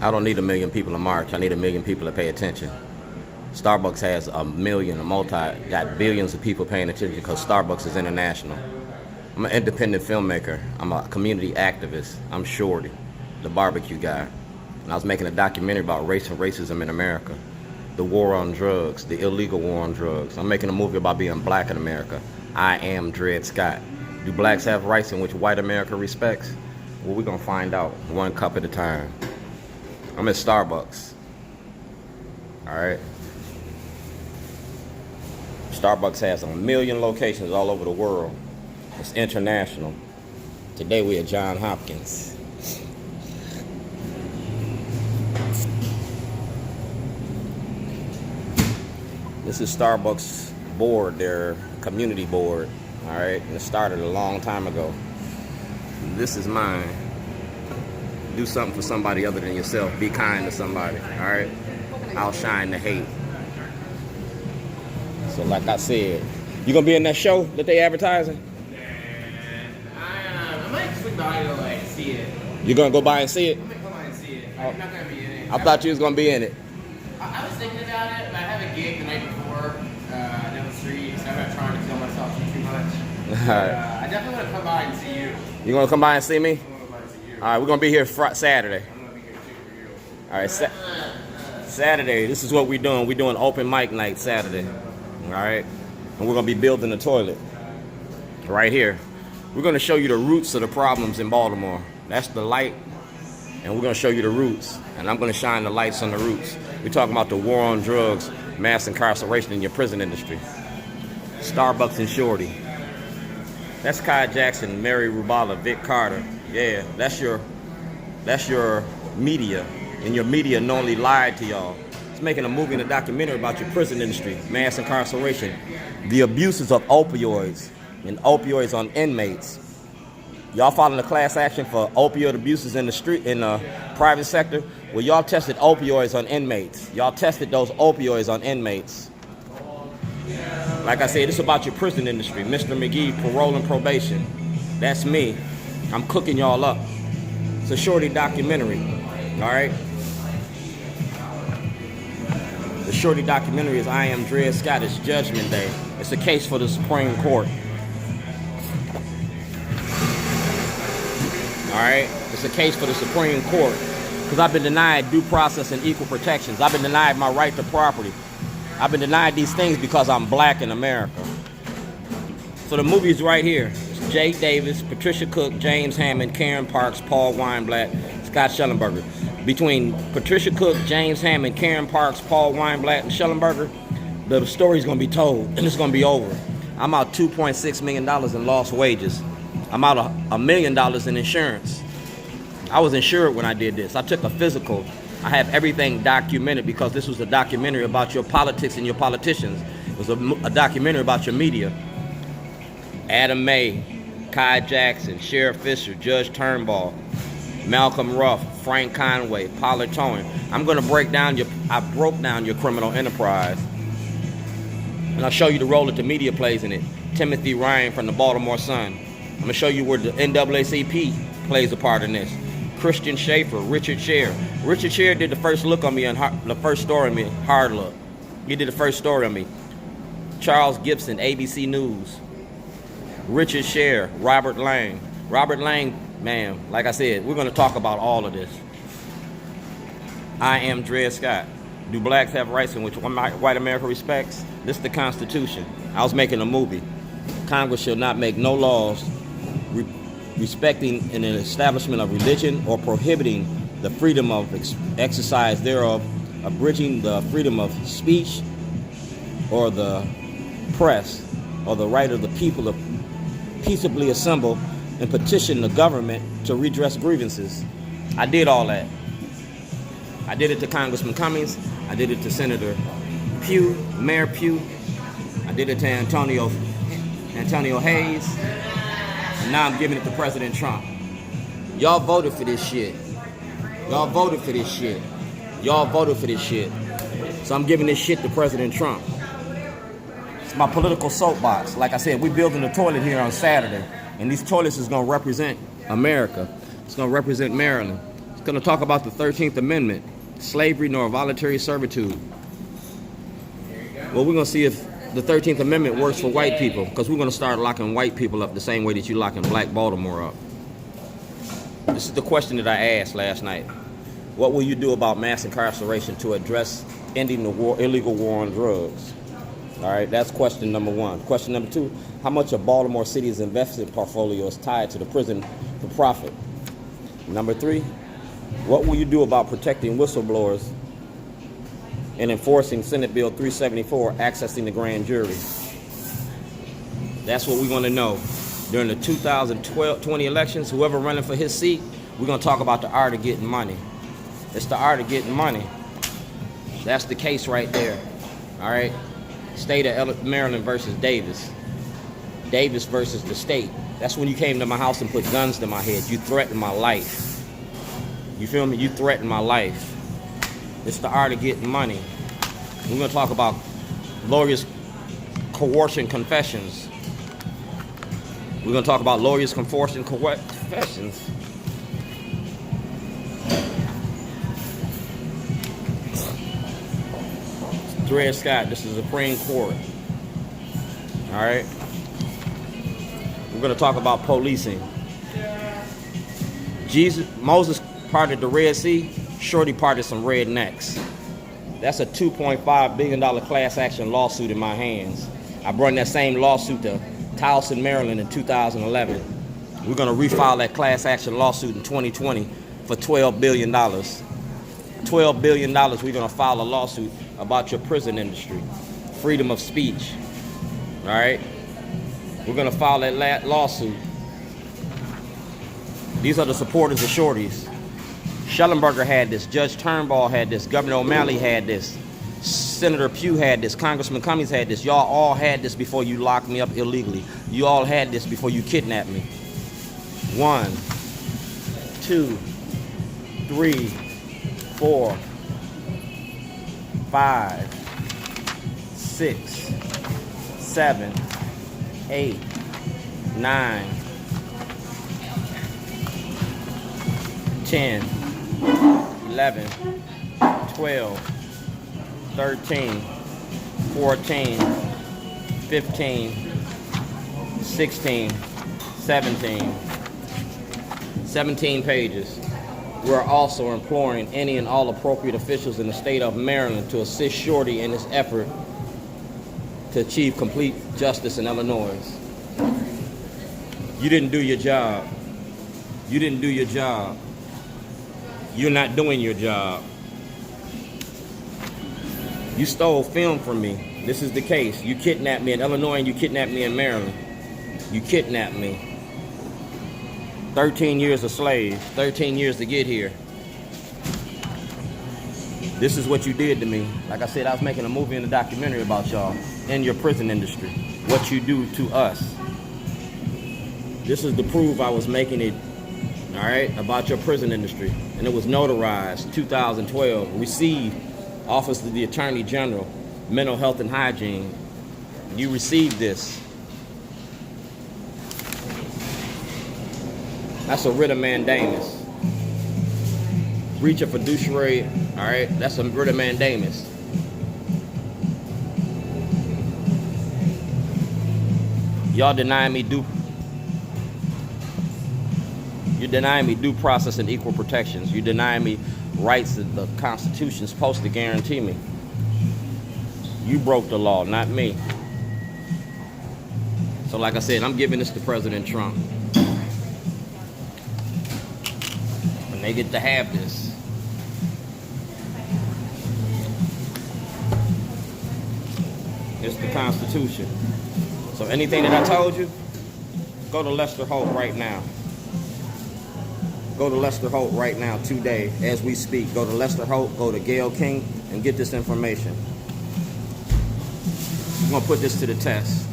I don't need a million people to march. I need a million people to pay attention. Starbucks has got billions of people paying attention because Starbucks is international. I'm an independent filmmaker. I'm a community activist. I'm Shorty, the barbecue guy. And I was making a documentary about race and racism in America. The war on drugs, the illegal war on drugs. I'm making a movie about being black in America. I am Dred Scott. Do blacks have rights in which white America respects? Well, we're gonna find out, one cup at a time. I'm at Starbucks. All right. Starbucks has 1 million locations all over the world. It's international. Today we at Johns Hopkins. This is Starbucks board, their community board. All right, and it started a long time ago. This is mine. Do something for somebody other than yourself. Be kind to somebody. All right, outshine the hate. So like I said, you gonna be in that show that they advertising? I might swing by to like see it. You gonna go by and see it? I might come by and see it. I'm not gonna be in it. I thought you was gonna be in it. I was thinking about it, but I have a gig the night before down the street, so I'm not trying to kill myself too much. Alright. I definitely want to come by and see you. You gonna come by and see me? I want to come by and see you. Alright, we're gonna be here Saturday. I'm gonna be here too for you. Alright, Saturday, this is what we're doing. We're doing open mic night Saturday. Alright? And we're gonna be building a toilet. Right here. We're gonna show you the roots of the problems in Baltimore. That's the light. And we're gonna show you the roots. And I'm gonna shine the lights on the roots. We're talking about the war on drugs, mass incarceration in your prison industry. Starbucks and Shorty. That's Kai Jackson, Mary Rubala, Vic Carter. Yeah, that's your media. And your media knowingly lied to y'all. It's making a movie and a documentary about your prison industry, mass incarceration, the abuses of opioids and opioids on inmates. Y'all filing the class action for opioid abuses in the private sector? Well, y'all tested opioids on inmates. Y'all tested those opioids on inmates. Like I said, it's about your prison industry. Mr. McGee, parole and probation. That's me. I'm cooking y'all up. It's a Shorty documentary. All right? The Shorty documentary is I Am Dred Scott. It's Judgment Day. It's a case for the Supreme Court. All right? It's a case for the Supreme Court. Because I've been denied due process and equal protections. I've been denied my right to property. I've been denied these things because I'm black in America. So the movie's right here. It's Jake Davis, Patricia Cook, James Hammond, Karen Parks, Paul Weinblatt, Scott Schellenberger. Between Patricia Cook, James Hammond, Karen Parks, Paul Weinblatt, and Schellenberger, the story's gonna be told and it's gonna be over. I'm out $2.6 million in lost wages. I'm out $1 million in insurance. I was insured when I did this. I took a physical. I have everything documented because this was a documentary about your politics and your politicians. It was a documentary about your media. Adam May, Kai Jackson, Sheriff Fisher, Judge Turnbull, Malcolm Ruff, Frank Conway, Pollard Towing. I broke down your criminal enterprise. And I'll show you the role that the media plays in it. Timothy Ryan from the Baltimore Sun. I'm gonna show you where the NAACP plays a part in this. Christian Schaefer, Richard Sher. Richard Sher did the first look on me on the first story on me, Hard Look. He did the first story on me. Charles Gibson, ABC News. Richard Sher, Robert Lang. Robert Lang, man, like I said, we're gonna talk about all of this. I am Dred Scott. Do blacks have rights in which white America respects? This is the Constitution. I was making a movie. Congress shall not make no laws respecting an establishment of religion or prohibiting the freedom of exercise thereof, abridging the freedom of speech or the press or the right of the people to peaceably assemble and petition the government to redress grievances. I did all that. I did it to Congressman Cummings. I did it to Senator Pugh, Mayor Pugh. I did it to Antonio Hayes. And now I'm giving it to President Trump. Y'all voted for this shit. Y'all voted for this shit. Y'all voted for this shit. So I'm giving this shit to President Trump. It's my political soapbox. Like I said, we're building a toilet here on Saturday. And these toilets is going to represent America. It's going to represent Maryland. It's going to talk about the 13th Amendment, slavery nor voluntary servitude. Well, we're going to see if the 13th Amendment works for white people, because we're going to start locking white people up the same way that you locking black Baltimore up. This is the question that I asked last night. What will you do about mass incarceration to address ending the illegal war on drugs? All right, that's question number one. Question number two, how much of Baltimore City's investment portfolio is tied to the prison for profit? Number three, what will you do about protecting whistleblowers and enforcing Senate Bill 374, accessing the grand jury? That's what we want to know. During the 2020 elections, whoever running for his seat, we're going to talk about the art of getting money. It's the art of getting money. That's the case right there. All right? State of Maryland versus Davis. Davis versus the state. That's when you came to my house and put guns to my head. You threatened my life. You feel me? You threatened my life. It's the art of getting money. We're going to talk about lawyers' coercion confessions. We're going to talk about lawyers' coercion confessions. Dred Scott, this is the Supreme Court. All right. We're going to talk about policing. Moses parted the Red Sea. Shorty parted some rednecks. That's a $2.5 billion class action lawsuit in my hands. I brought that same lawsuit to Towson, Maryland in 2011. We're going to refile that class action lawsuit in 2020 for $12 billion. $12 billion, we're going to file a lawsuit about your prison industry. Freedom of speech. All right? We're going to file that lawsuit. These are the supporters of Shorties. Schellenberger had this. Judge Turnbull had this. Governor O'Malley had this. Senator Pugh had this. Congressman Cummings had this. Y'all all had this before you locked me up illegally. You all had this before you kidnapped me. 1, 2, 3, 4, 5, 6, 7, 8, 9, 10, 11, 12, 13, 14, 15, 16, 17 pages. We're also imploring any and all appropriate officials in the state of Maryland to assist Shorty in his effort to achieve complete justice in Illinois. You didn't do your job. You didn't do your job. You're not doing your job. You stole film from me. This is the case. You kidnapped me in Illinois and you kidnapped me in Maryland. You kidnapped me. 13 years a slave. 13 years to get here. This is what you did to me. Like I said, I was making a movie and a documentary about y'all and your prison industry. What you do to us. This is the proof I was making it, all right, about your prison industry. And it was notarized 2012. Received Office of the Attorney General, Mental Health and Hygiene. You received this. That's a writ of mandamus. Breach of fiduciary, all right? That's a writ of mandamus. Y'all denying me due process and equal protections. You denying me rights that the Constitution's supposed to guarantee me. You broke the law, not me. So like I said, I'm giving this to President Trump. And they get to have this. It's the Constitution. So anything that I told you, go to Lester Holt right now. Go to Lester Holt right now, today, as we speak. Go to Lester Holt, go to Gayle King, and get this information. I'm going to put this to the test.